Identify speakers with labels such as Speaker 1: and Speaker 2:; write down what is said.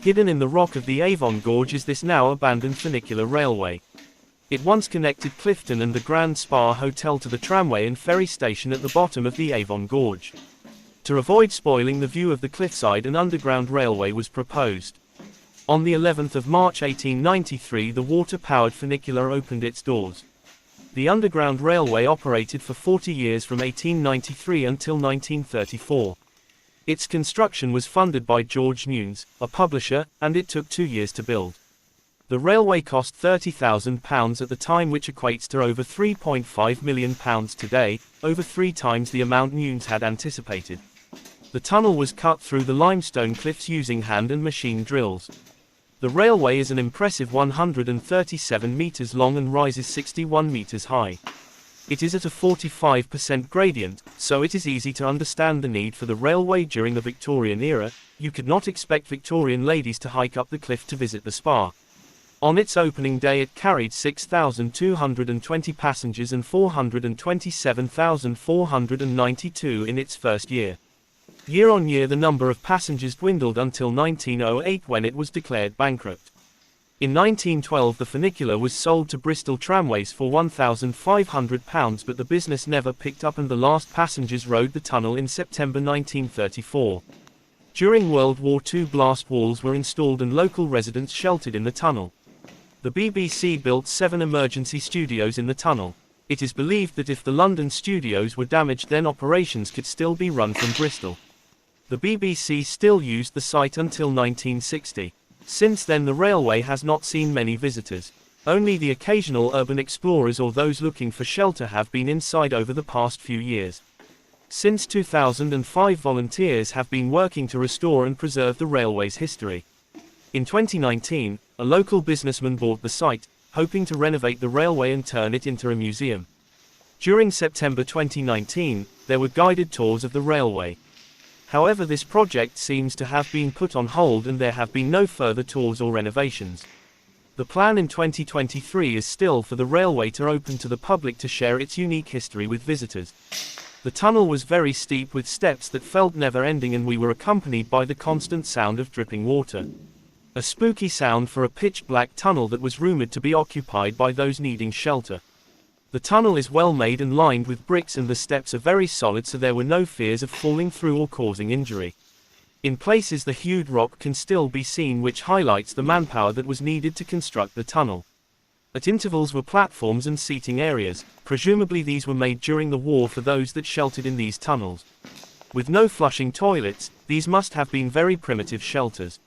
Speaker 1: Hidden in the rock of the Avon Gorge is this now abandoned funicular railway. It once connected Clifton and the Grand Spa Hotel to the tramway and ferry station at the bottom of the Avon Gorge. To avoid spoiling the view of the cliffside, an underground railway was proposed. On the 11th of March 1893, the water-powered funicular opened its doors. The Underground Railway operated for 40 years from 1893 until 1934. Its construction was funded by George Newnes, a publisher, and it took 2 years to build. The railway cost £30,000 at the time, which equates to over £3.5 million today, over 3 times the amount Newnes had anticipated. The tunnel was cut through the limestone cliffs using hand and machine drills. The railway is an impressive 137 meters long and rises 61 meters high. It is at a 45% gradient, so it is easy to understand the need for the railway during the Victorian era. You could not expect Victorian ladies to hike up the cliff to visit the spa. On its opening day, it carried 6,220 passengers and 427,492 in its first year. Year on year, the number of passengers dwindled until 1908, when it was declared bankrupt. In 1912, the funicular was sold to Bristol Tramways for £1,500, but the business never picked up and the last passengers rode the tunnel in September 1934. During World War II, blast walls were installed and local residents sheltered in the tunnel. The BBC built 7 emergency studios in the tunnel. It is believed that if the London studios were damaged, then operations could still be run from Bristol. The BBC still used the site until 1960. Since then, the railway has not seen many visitors. Only the occasional urban explorers or those looking for shelter have been inside over the past few years. Since 2005, volunteers have been working to restore and preserve the railway's history. In 2019, a local businessman bought the site, hoping to renovate the railway and turn it into a museum. During September 2019, there were guided tours of the railway. However, this project seems to have been put on hold and there have been no further tours or renovations. The plan in 2023 is still for the railway to open to the public to share its unique history with visitors. The tunnel was very steep with steps that felt never-ending, and we were accompanied by the constant sound of dripping water. A spooky sound for a pitch-black tunnel that was rumored to be occupied by those needing shelter. The tunnel is well made and lined with bricks, and the steps are very solid, so there were no fears of falling through or causing injury. In places, the hewed rock can still be seen, which highlights the manpower that was needed to construct the tunnel. At intervals were platforms and seating areas. Presumably these were made during the war for those that sheltered in these tunnels. With no flushing toilets, these must have been very primitive shelters.